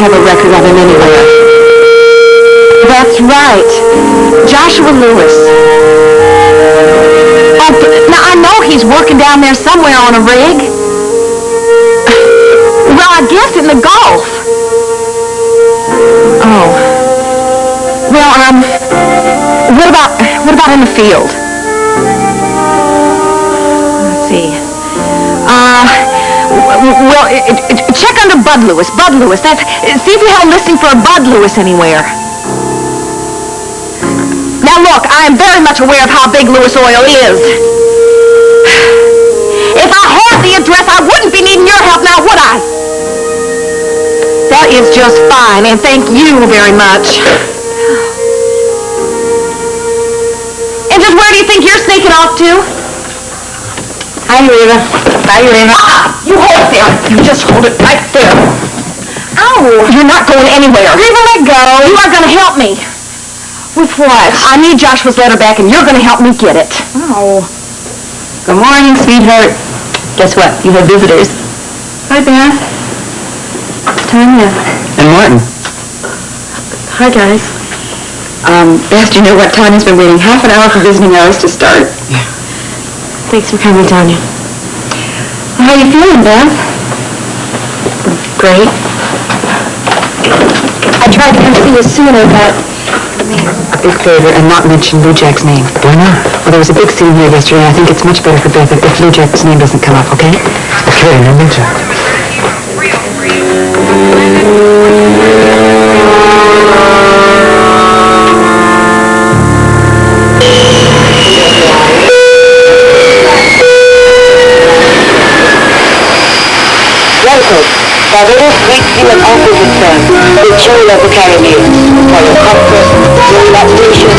have a record of him anywhere. That's right. Joshua Lewis. Oh, now I know he's working down there somewhere on a rig. Well, I guess in the Gulf. Oh. Well, what about in the field? Let's see. Well, check under Bud Lewis. Bud Lewis. See if you have a listing for a Bud Lewis anywhere. Now look, I am very much aware of how big Lewis Oil is. If I had the address, I wouldn't be needing your help now, would I? That is just fine, and thank you very much. And just where do you think you're sneaking off to? Hi, Reva. Bye, Reva. You hold it there. You just hold it right there. Ow. You're not going anywhere. Reva, let go. You are going to help me. With what? I need Joshua's letter back, and you're going to help me get it. Oh. Good morning, sweetheart. Guess what? You have visitors. Hi, Beth. Tanya. And Martin. Hi, guys. Beth, do you know what? Tanya's been waiting half an hour for visiting hours to start. Yeah. Thanks for coming, Tanya. Well, how are you feeling, Beth? Great. I tried to come see you sooner, but... A big favor, and not mention Lou Jack's name. Why not? Well, there was a big scene here yesterday, and I think it's much better for Beth if Lou Jack's name doesn't come up, okay? Okay, no mention. Welcome. Barbados greets you and offers its the jewel of the Caribbean. For your comfort, your relaxation,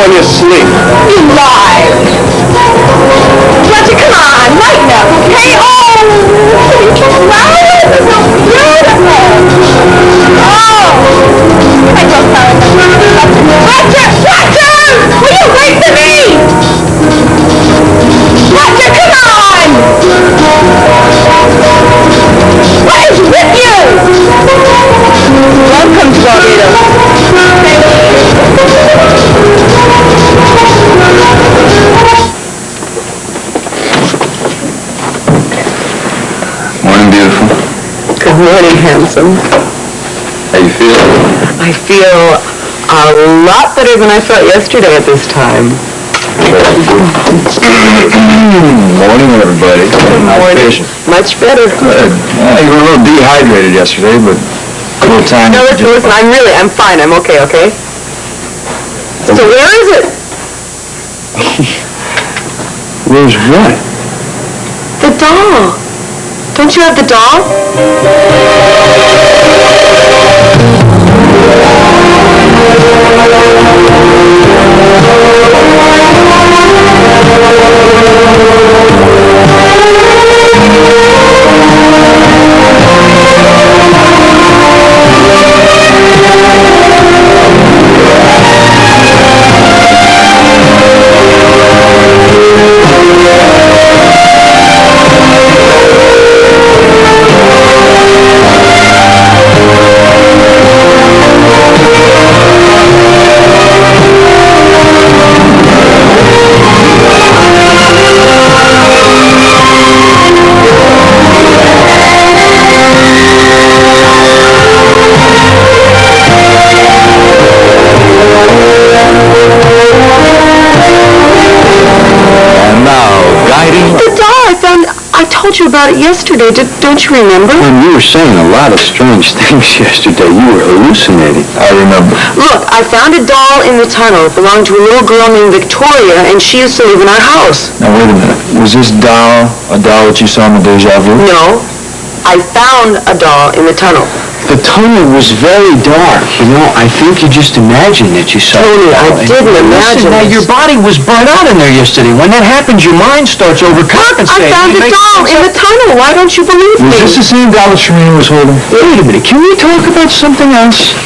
when you sleep. you lie. Roger, come on, lighten up, okay? Oh, you just flowers are so beautiful. Oh, I just found Roger, will you wait for me? Roger, come on. What is with you? Welcome to Barbados. Morning, beautiful. Good morning, handsome. How you feel? I feel a lot better than I felt yesterday at this time. Morning, everybody. Good morning. Much better. Good. Yeah, you were a little dehydrated yesterday, but a little time. No, listen, I'm fine. I'm okay, okay? So where is it? Where's what? The doll. Don't you have the doll? told you about it yesterday. Don't you remember? When you were saying a lot of strange things yesterday, you were hallucinating. I remember. Look, I found a doll in the tunnel. It belonged to a little girl named Victoria, and she used to live in our house. Now, wait a minute. Was this doll a doll that you saw in the Deja Vu? No, I found a doll in the tunnel. The tunnel was very dark. You know, I think you just imagined that you saw Tony, it. I didn't imagine Listen, now, this. your body was burnt out in there yesterday. When that happens, your mind starts overcompensating. I found a doll in the tunnel. Why don't you believe me? Was this the same doll that Sharina was holding? Wait a minute. Can we talk about something else?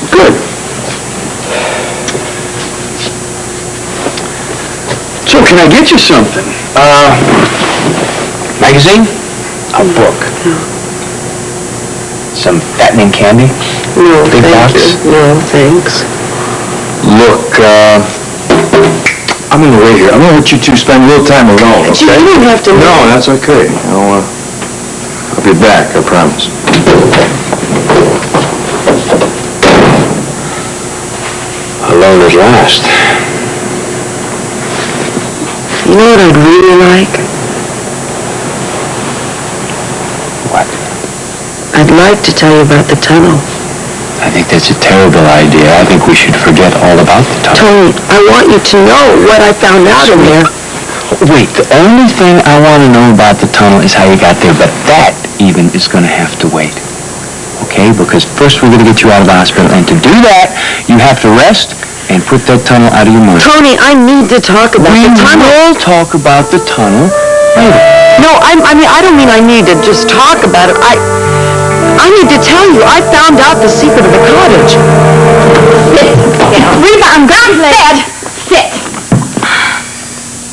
Good. So, can I get you something? Magazine? A book? Some fattening candy? No, Big thank box? you. No, thanks. Look, I'm gonna wait here. I'm gonna let you two spend a little time alone, okay? You don't have to... No, that's okay. I'll be back, I promise. Alone at last. You know what I'd really like? What? I'd like to tell you about the tunnel. I think that's a terrible idea. I think we should forget all about the tunnel. Tony, I want you to know what I found out in there. Wait, the only thing I want to know about the tunnel is how you got there, but that even is going to have to wait. Okay? Because first we're going to get you out of the hospital, and to do that, you have to rest and put that tunnel out of your mind. Tony, I need to talk about the tunnel. We will talk about the tunnel later. No, I mean, I don't mean I need to just talk about it. I need to tell you, I found out the secret of the cottage. Reba, I'm glad. Sit.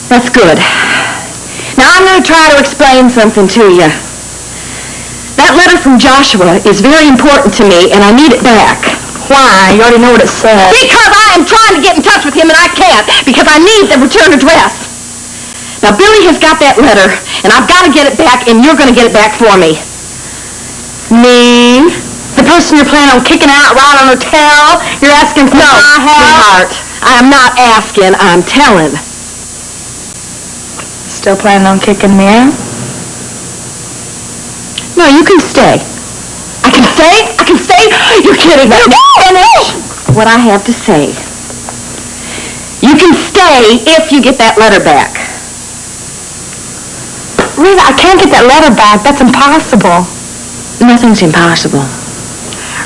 That's good. Now I'm going to try to explain something to you. That letter from Joshua is very important to me, and I need it back. Why? You already know what it says. Because I am trying to get in touch with him, and I can't, because I need the return address. Now, Billy has got that letter, and I've got to get it back, and you're going to get it back for me. Me? The person you're planning on kicking out right on her tail? You're asking for my help? Sweetheart, I'm not asking, I'm telling. Still planning on kicking me out? No, you can stay. I can stay? I can stay? You're kidding me. Finish what I have to say. You can stay if you get that letter back. Rita, I can't get that letter back. That's impossible. Nothing's impossible.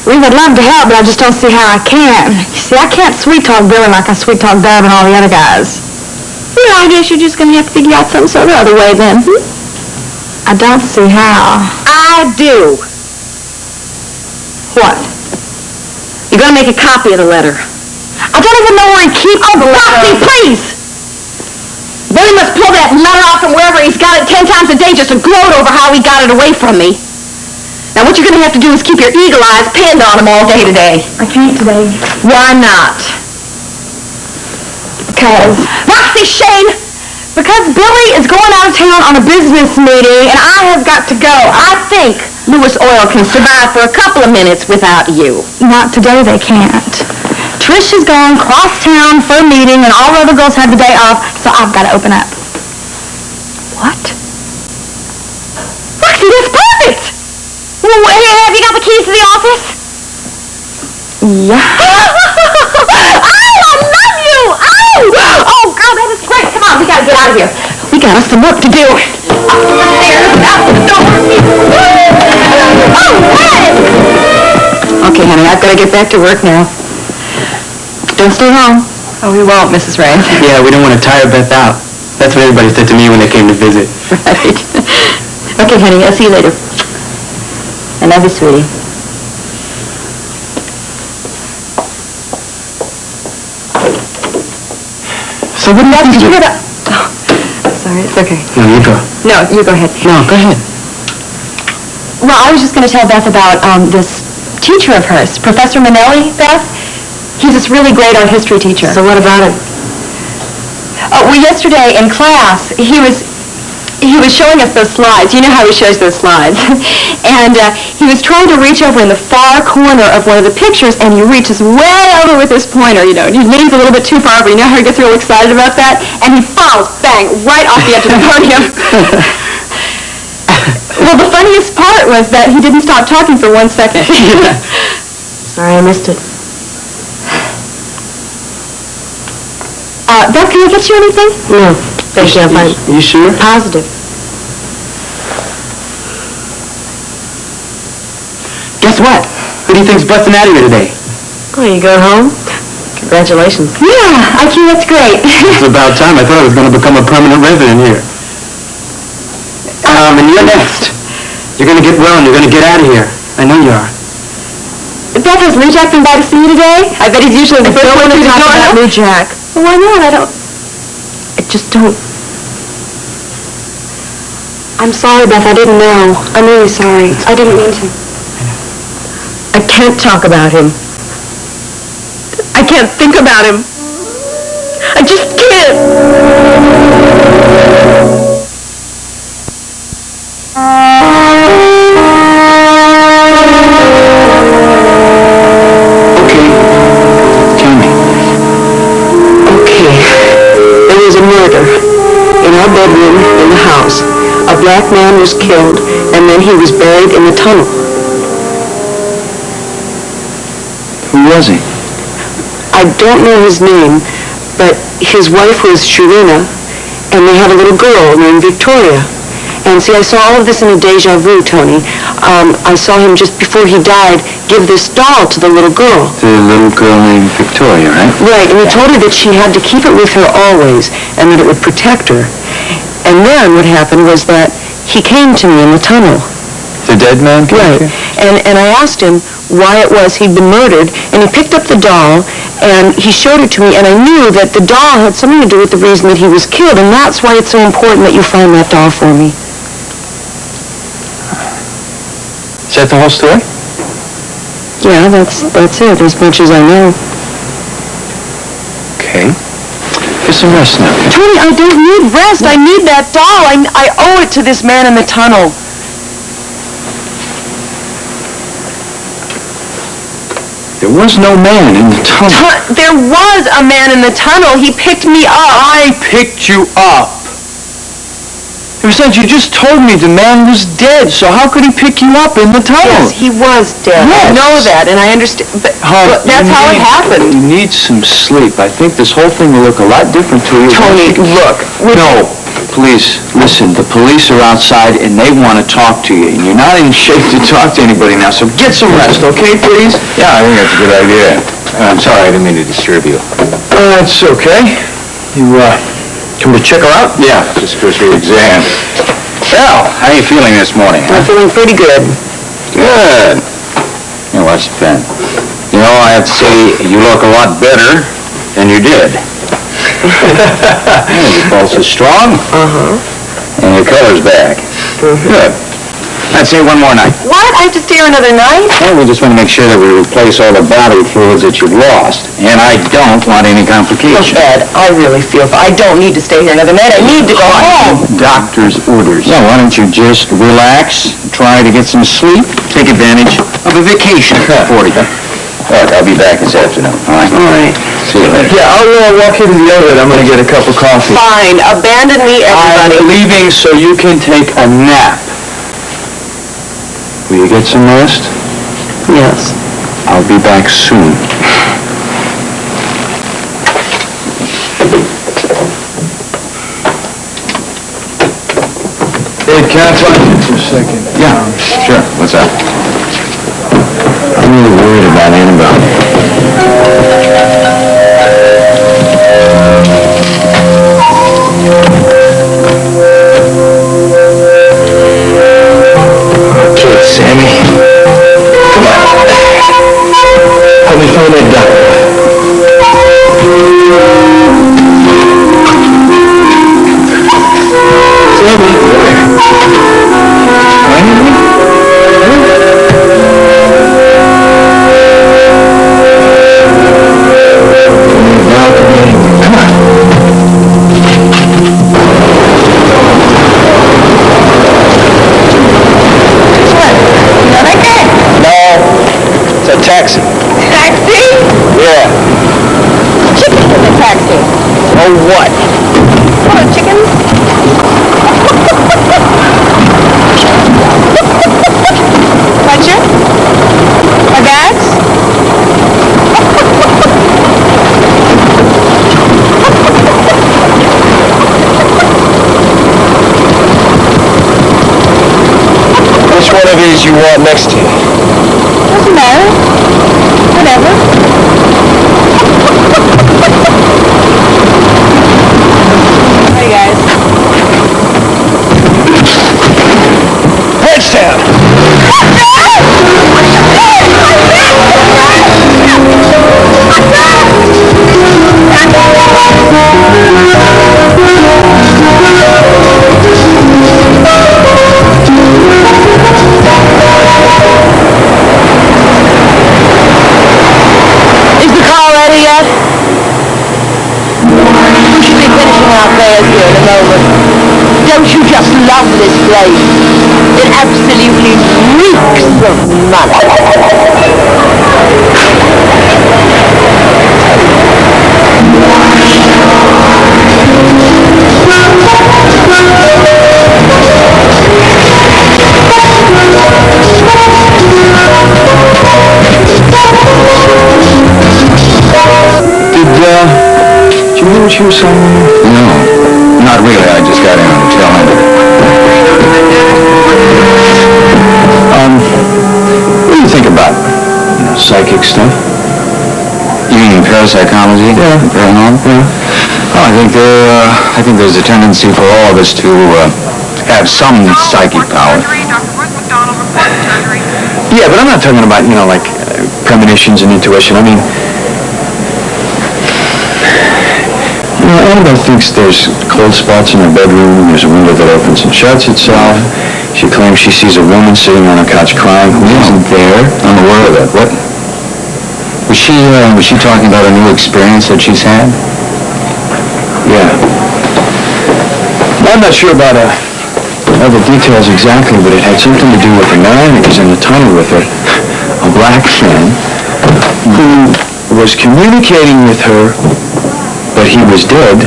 Rita, I'd love to help, but I just don't see how I can. You see, I can't sweet-talk Billy like I sweet-talk Deb and all the other guys. Well, I guess you're just going to have to figure out some sort of other way then. I don't see how. I do. What? You're going to make a copy of the letter. I don't even know where he keeps the letter. Roxy, please! Billy must pull that letter off from wherever he's got it 10 times a day just to gloat over how he got it away from me. Now, what you're going to have to do is keep your eagle eyes pinned on him all day today. I can't today. Why not? Because... Roxy, Shane! Because Billy is going out of town on a business meeting, and I have got to go. I think Lewis Oil can survive for a couple of minutes without you. Not today, they can't. Trish is gone cross town for a meeting, and all the other girls have the day off, so I've got to open up. What? Roxy, that's perfect! Well, have you got the keys to the office? Yeah. Oh, I love you! Oh, girl, that is great. Come on, we gotta get out of here. We got us some work to do. Up the stairs, out the door. Oh, hey! Okay, honey, I've got to get back to work now. Don't stay home. Oh, we won't, Mrs. Ray. Yeah, we don't want to tire Beth out. That's what everybody said to me when they came to visit. Right. Okay, honey, I'll see you later. I love you, sweetie. So what do you think? Did you hear that? Oh, sorry, it's okay. No, you go. No, you go ahead. No, go ahead. Well, I was just going to tell Beth about this teacher of hers, Professor Manelli, Beth. He's this really great art history teacher. So what about it? Well, yesterday in class, he was he was showing us those slides. You know how he shows those slides. And he was trying to reach over in the far corner of one of the pictures, and he reaches way over with his pointer, you know, and he leans a little bit too far over. You know how he gets real excited about that? And he falls, bang, right off the edge of the podium. Well, the funniest part was that he didn't stop talking for 1 second. Sorry I missed it. Beth, can I get you anything? No, thank you, I'm fine. You sure? Positive. Guess what? Who do you think's busting out of here today? Oh, you going home? Congratulations. Yeah, I think that's great. It's about time. I thought I was going to become a permanent resident here. And you're next. You're going to get well and you're going to get out of here. I know you are. Beth, has Lou Jack been by to see you today? I bet he's usually the first one through the door. Lou Jack. Well, why not? I just don't... I'm sorry, Beth. I didn't know. I'm really sorry. I didn't mean to. I can't talk about him. I can't think about him. I just can't. Okay. Tell me. Okay. There was a murder in our bedroom in the house. A black man was killed, and then he was buried in the tunnel. Who was he? I don't know his name, but his wife was Sharina, and they had a little girl named Victoria. And see, I saw all of this in a deja vu, Tony. I saw him just before he died give this doll to the little girl. The little girl named Victoria, right? Right, and he told her that she had to keep it with her always, and that it would protect her. And then what happened was that he came to me in the tunnel. The dead man? Right, and I asked him why it was he'd been murdered, and he picked up the doll, and he showed it to me, and I knew that the doll had something to do with the reason that he was killed, and that's why it's so important that you find that doll for me. Is that the whole story? Yeah, that's it, as much as I know. Okay. Get some rest now. Tony, I don't need rest. I need that doll. I owe it to this man in the tunnel. There was no man in the tunnel. There was a man in the tunnel. He picked me up. I picked you up. Besides, you just told me the man was dead, so how could he pick you up in the tunnel? Yes, he was dead. Yes. I know that, and I understand. But that's how it happened. You need some sleep. I think this whole thing will look a lot different to you. Tony, look. No, please, listen. The police are outside, and they want to talk to you, and you're not in shape to talk to anybody now, so get some rest, okay, please? Yeah, I think that's a good idea. I'm sorry, I didn't mean to disturb you. It's okay. You, come to check her out? Yeah, just goes through your exam. Well, how are you feeling this morning, I'm huh? feeling pretty good. Good. Here, watch the pen. You know, I have to say, you look a lot better than you did. Your pulse is strong. And your color's back. Good. I'd say one more night. What? I have to stay here another night? Well, we just want to make sure that we replace all the bodily fluids that you've lost. And I don't want any Look, complications. Ed, I really feel... I don't need to stay here another night. I need to go home. Doctor's orders. So why don't you just relax, try to get some sleep, take advantage of a vacation for you. Look, I'll be back this afternoon, all right? All right. See you later. Yeah, I'll walk you to the elevator. I'm going to get a cup of coffee. Fine. Abandon me, everybody. I'm leaving so you can take a nap. Will you get some rest? Yes. I'll be back soon. Hey, can I talk to you for a second? Yeah, sure. What's up? I'm really worried about Annabelle. Okay, Sammy. Come on. Help me find that doctor. It's a taxi. Taxi? Yeah. Chicken in the taxi. Oh, what? What are chickens? Fletcher? My bags? Which one of these you want next to you? Doesn't matter. Whatever. Hey guys. Bridgetown! Is the car ready yet? We should be finishing our affairs here in a moment. Don't you just love this place? It absolutely reeks of money. Did you hear what you were saying? No, not really. I just got in on the tail end of it. What do you think about, psychic stuff? You mean parapsychology? Yeah. Paranormal? Yeah. Oh, I think there's a tendency for all of us to have some psychic power. Yeah, but I'm not talking about, like premonitions and intuition. I mean, Annabelle thinks there's cold spots in her bedroom, there's a window that opens and shuts itself. She claims she sees a woman sitting on a couch crying who isn't there. I'm aware of it. What? Was she talking about a new experience that she's had? Yeah. I'm not sure about all the details exactly, but it had something to do with a man that was in the tunnel with her, a black man, who was communicating with her, but he was dead,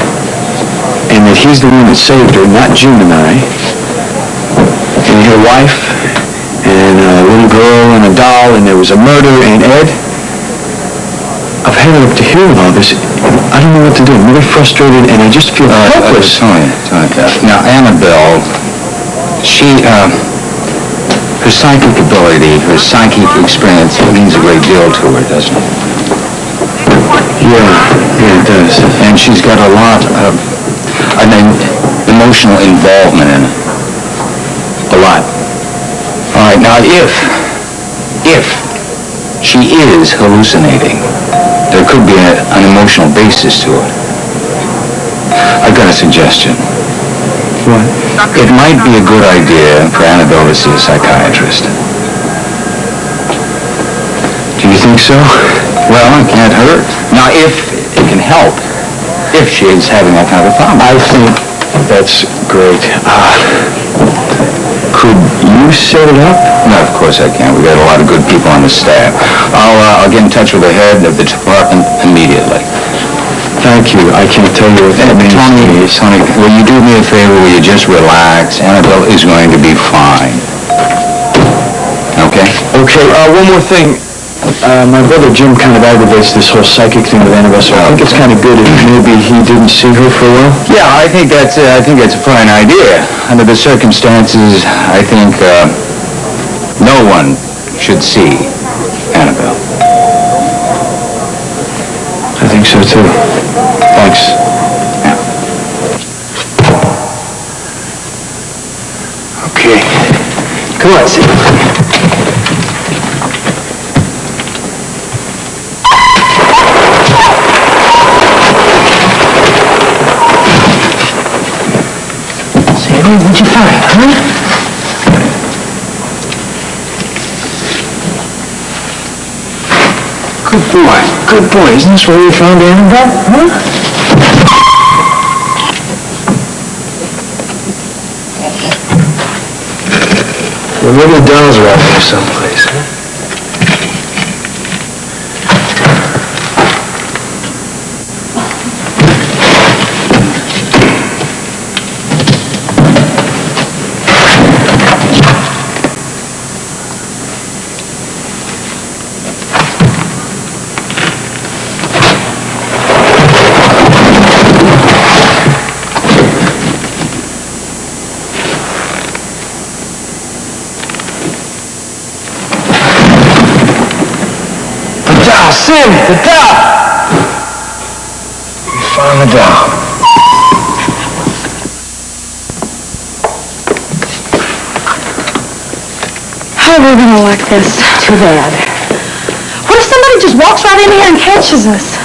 and that he's the one that saved her, not June and I. And he had a wife, and a little girl, and a doll, and there was a murder, and Ed, I've had it up to here with all this. I don't know what to do. I'm really frustrated, and I just feel helpless. Tony. Now, Annabelle, her psychic ability, her psychic experience means a great deal to her, doesn't it? Yeah, it does. And she's got a lot of emotional involvement in it. A lot. All right, now if she is hallucinating, there could be an emotional basis to it. I've got a suggestion. What? It might be a good idea for Annabelle to see a psychiatrist. Do you think so? Well, it can't hurt. Now, if it can help, if she is having that kind of a problem. I think that's great. Could you set it up? No, of course I can. We've got a lot of good people on the staff. I'll get in touch with the head of the department immediately. Thank you. I can't tell you what that means to me. Tony, will you do me a favor? Will you just relax? Annabelle is going to be fine. Okay? Okay, one more thing. My brother Jim kind of aggravates this whole psychic thing with Annabelle, so I think it's kind of good if maybe he didn't see her for a while. Yeah, I think that's a fine idea. Under the circumstances, I think no one should see Annabelle. I think so too. Thanks. Yeah. Okay. Come on, sit. What'd you find, huh? Good boy. Isn't this where you found Annabelle, huh? Well, maybe the dolls are out there someplace, huh? doll, Sim, the doll. We found the doll. How are we gonna like this? Too bad. What if somebody just walks right in here and catches us?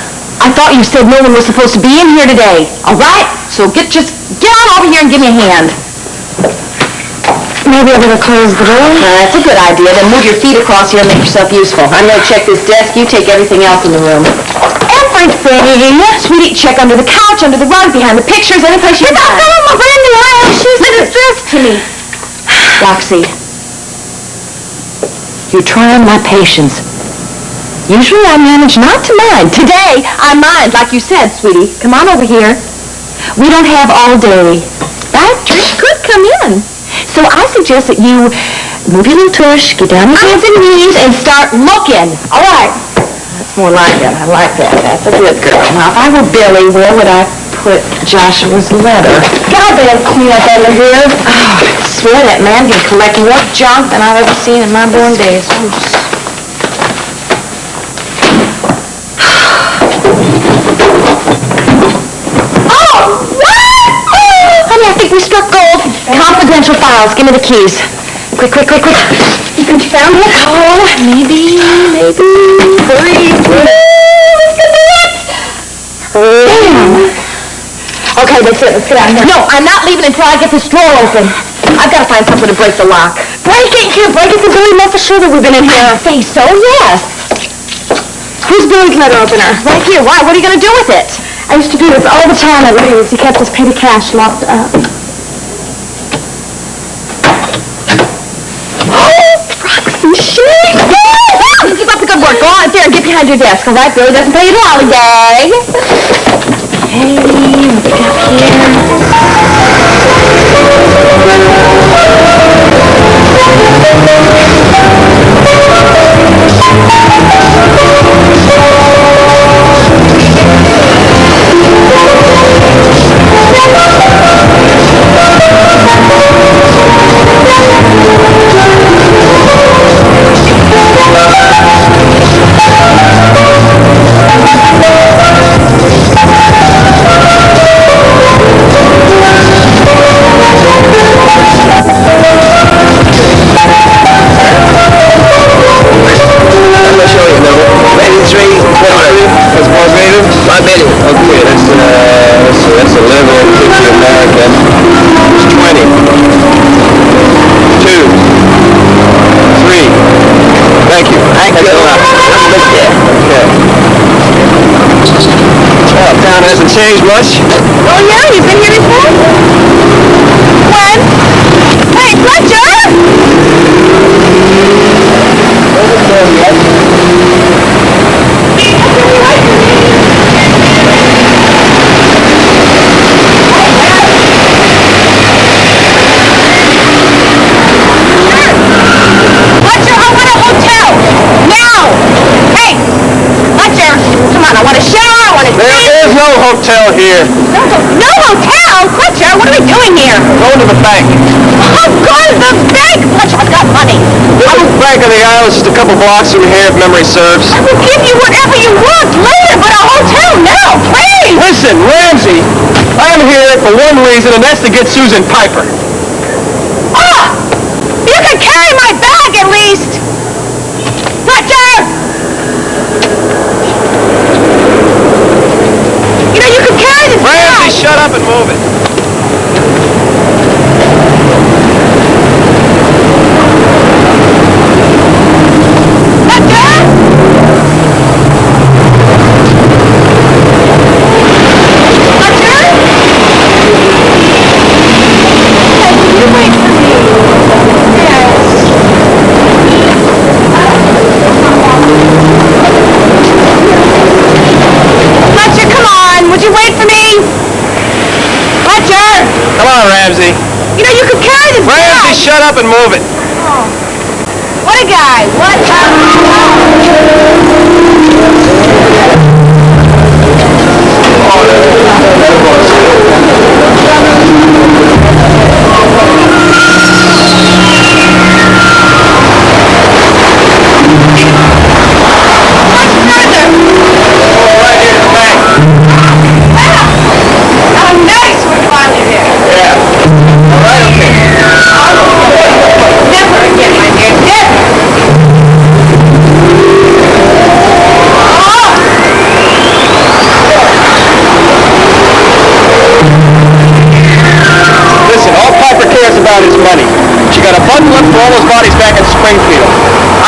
I thought you said no one was supposed to be in here today. All right? So just get on over here and give me a hand. Maybe I better close the door? That's a good idea. Then move your feet across here and make yourself useful. I'm gonna check this desk. You take everything else in the room. Everything? Sweetie, check under the couch, under the rug, behind the pictures, any place you can. You're not filling my brand new iron shoes. Listen to me. Roxy, you're trying my patience. Usually I manage not to mind. Today, I mind, like you said, sweetie. Come on over here. We don't have all day. Right? Trish could come in. So I suggest that you move your little tush, get down on your hands and knees, and start looking. All right. That's more like it. I like that. That's a good girl. Now, if I were Billy, where would I put Joshua's letter? God, they have clean up under here. Oh, I swear that man can collect more junk than I've ever seen in my born days. I think we struck gold. Confidential files. Give me the keys. Quick, quick, quick, quick. You think you found it? Oh, maybe. Hurry. This could be it. Damn. Okay, that's it. Let's get out of here. No, I'm not leaving until I get this drawer open. I've got to find something to break the lock. Break it. Can't break it. So Billy must have sure that we've been in here. I say so, yes. Who's Billy's letter opener? Right here. Why? What are you going to do with it? I used to do this all the time at Lee's. He kept his petty cash locked up. Oh, Roxy, shit! Keep up the good work. Go on out there and get behind your desk, all right? Billy doesn't pay you the holiday. Okay, what we got That's 11, 50 American. It's 20. 2. 3. Thank you. Thank you. Okay. Well, town hasn't changed much. Oh, yeah? You've been here before? When? Hey, Fletcher! There's no hotel here. No hotel? Fletcher, what are we doing here? Going to the bank. Oh, go to the bank! Fletcher, I've got money. Bank of the Island's just a couple blocks from here, if memory serves. I will give you whatever you want later, but a hotel now, please! Listen, Ramsey, I am here for one reason, and that's to get Susan Piper. Ah! You can carry my bag at least! Fletcher! You know, you can carry this bag! Ramsey, shut up and move it. Ramsey. You know, you could carry this bag. Ramsey, shut up and move it. Oh. What a guy. What a...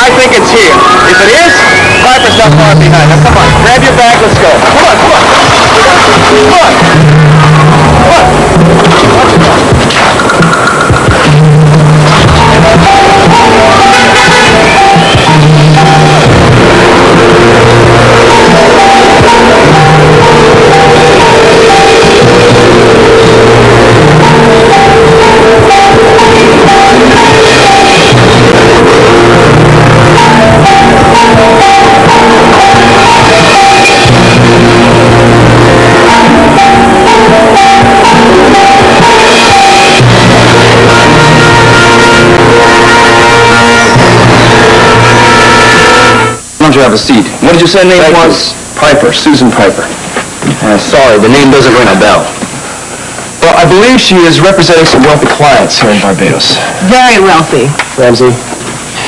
I think it's here. If it is, Piper's not far behind. Now, come on. Grab your bag. Let's go. Come on, come on. Come on. Why don't you have a seat? What did you say the name was? Piper, Susan Piper. Sorry, the name doesn't ring a bell. Well, I believe she is representing some wealthy clients here in Barbados. Very wealthy. Ramsey,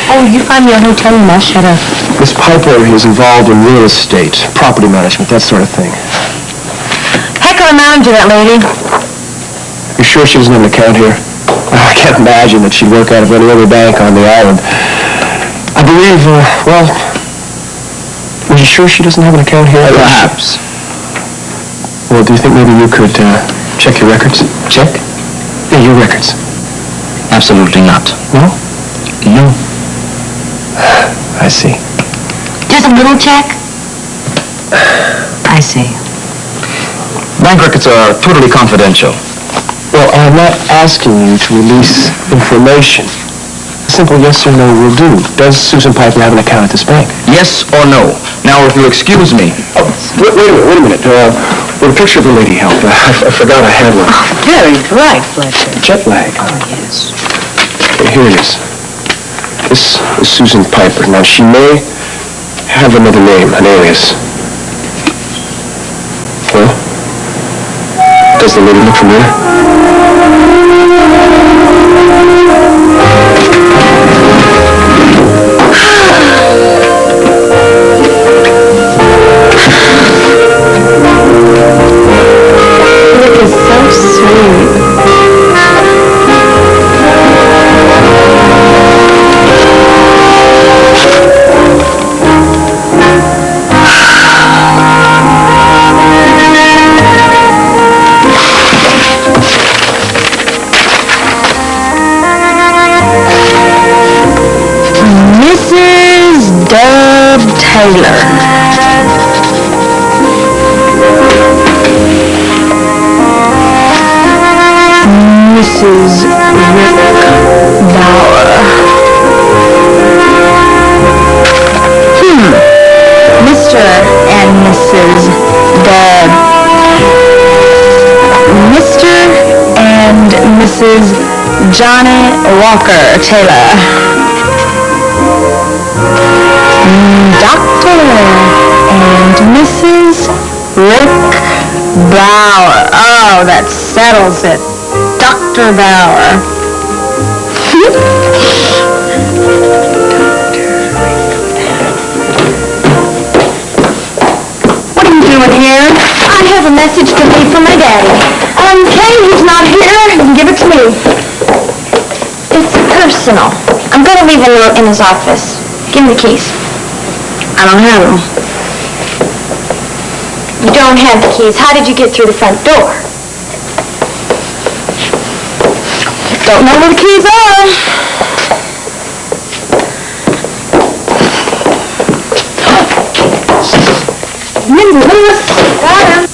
Oh, you find me a hotel room, I'll shut up. Miss Piper is involved in real estate, property management, that sort of thing. Heck of a manager, that lady. You sure she doesn't have an account here? I can't imagine that she'd work out of any other bank on the island. I believe, well, are you sure she doesn't have an account here? Perhaps. Well, do you think maybe you could check your records? Check? Yeah, your records. Absolutely not. No? No. I see. Just a little check? I see. Bank records are totally confidential. Well, I'm not asking you to release information. A simple yes or no will do. Does Susan Piper have an account at this bank? Yes or no? Now, if you'll excuse me. Oh, wait a minute. Would a picture of the lady help? I forgot I had one. Very bright, Fletcher. Jet lag. Oh, yes. Okay, here it is. This is Susan Piper. Now, she may have another name, an alias. Well, does the lady look familiar? Look, is so sweet. Mrs. Dub Taylor. Mrs. Rick Bauer. Mr. and Mrs. Dub. Mr. and Mrs. Johnny Walker Taylor. Dr. and Mrs. Rick Bauer. Oh, that settles it. Dr. Bauer. What are you doing here? I have a message to leave for my daddy. Okay, he's not here. You can give it to me. It's personal. I'm going to leave a note in his office. Give me the keys. I don't have them. You don't have the keys. How did you get through the front door? Don't know where the keys are. Mindy Lewis. Got him.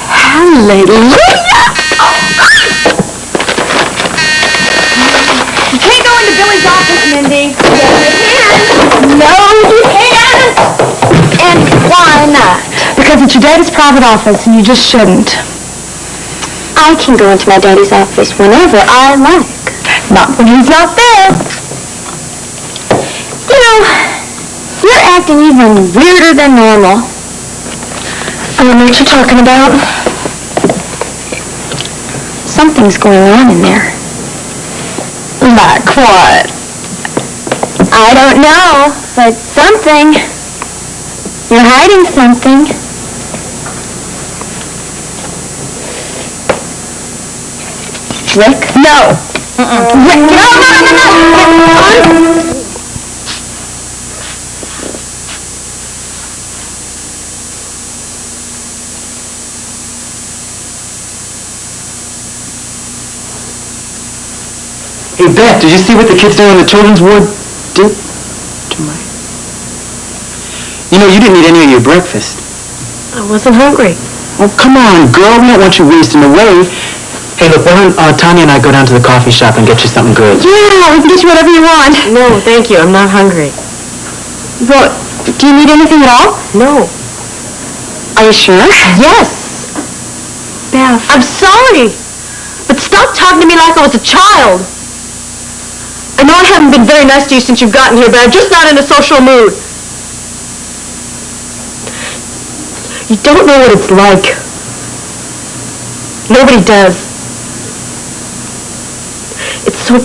Hallelujah. You can't go into Billy's office, Mindy. Yes, you can. No, you can't. And why not? Because it's your daddy's private office, and you just shouldn't. I can go into my daddy's office whenever I like. Not when he's not there. You know, you're acting even weirder than normal. I don't know what you're talking about. Something's going on in there. Like what? I don't know, but something. You're hiding something. Rick? No. No. Hey, Beth, did you see what the kids down in the children's ward did to my... You know, you didn't eat any of your breakfast. I wasn't hungry. Oh, come on, girl. We don't want you wasting away. Hey, look, why don't Tanya and I go down to the coffee shop and get you something good? Yeah, we can get you whatever you want. No, thank you. I'm not hungry. Well, do you need anything at all? No. Are you sure? Yes. Beth. I'm sorry. But stop talking to me like I was a child. I know I haven't been very nice to you since you've gotten here, but I'm just not in a social mood. You don't know what it's like. Nobody does. It's so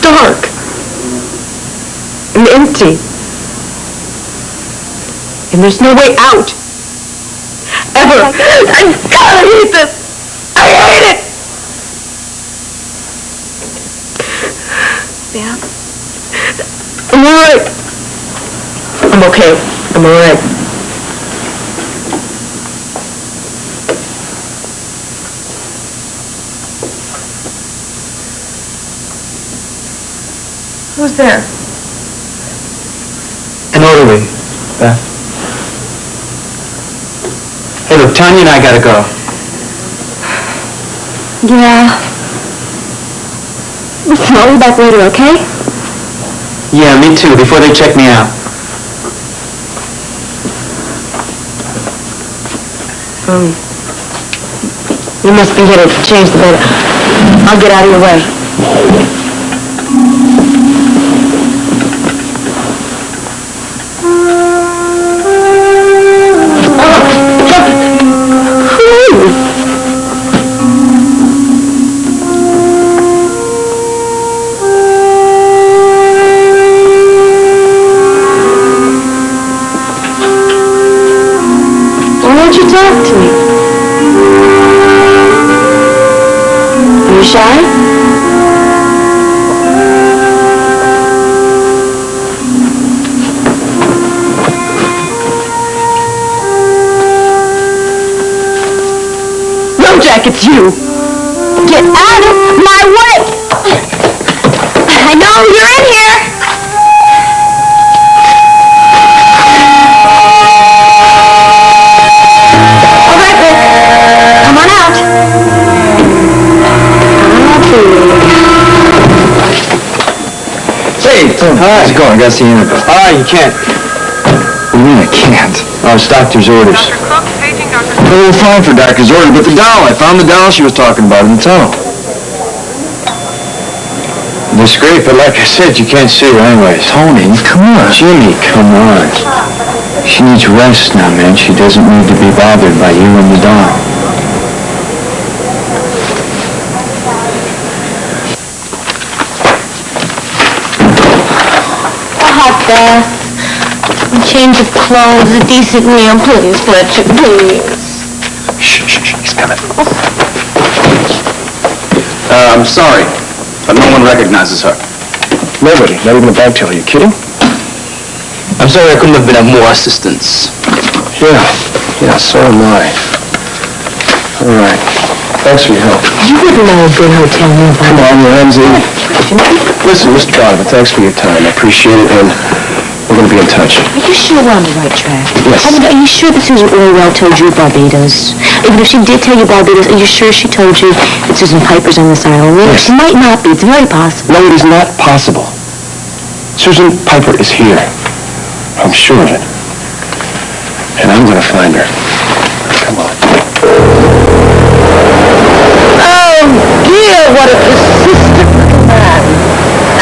dark and empty. And there's no way out. Ever. I gotta hate this. I hate it. Beth? I'm all right. I'm okay. I'm all right. Who's there? An orderly, Beth. Hey, look, Tanya and I gotta go. Yeah. Listen, I'll be back later, okay? Yeah, me too, before they check me out. You must be here to change the bed. I'll get out of your way. Why don't you talk to me? Are you shy? No, Jack, it's you. Get out of my way! I know you're in here. All right, Rick. Come on out. Hey, how's it going? I gotta see Annabelle. You can't. What do you mean I can't? Oh, it's doctor's orders. Well, fine for doctor's order, but the doll, I found the doll she was talking about in the tunnel. It's great, but like I said, you can't see her anyways. Tony, come on. Jimmy, come on. She needs rest now, man. She doesn't need to be bothered by you and the dog. Beth. A change of clothes, a decent meal, please, Fletcher, please. Shh, he's coming. I'm sorry, but no one recognizes her. Nobody, not even the bank teller. Are you kidding? I'm sorry I couldn't have been of more assistance. Yeah, so am I. All right. Thanks for your help. You wouldn't know a good hotel nearby. Come on, Ramsey. Listen, Mr. Donovan, thanks for your time. I appreciate it, and we're going to be in touch. Are you sure we're on the right track? Yes. I mean, are you sure that Susan Orwell told you Barbados? Even if she did tell you Barbados, are you sure she told you that Susan Piper's on this island? Well, Yes. she might not be. It's very possible. No, it is not possible. Susan Piper is here. I'm sure of it. And I'm going to find her. Come on. Oh, dear, what a persistent little man.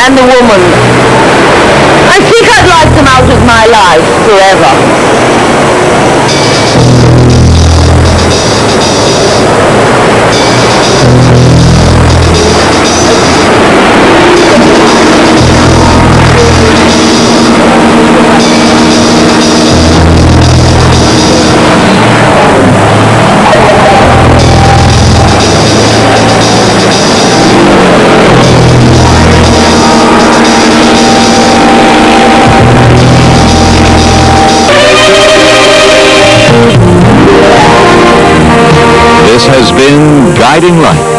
And the woman. I think I'd like them out of my life forever. in Guiding Light.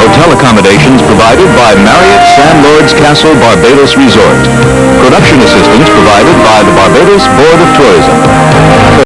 Hotel accommodations provided by Marriott Sandlords Castle Barbados Resort. Production assistance provided by the Barbados Board of Tourism.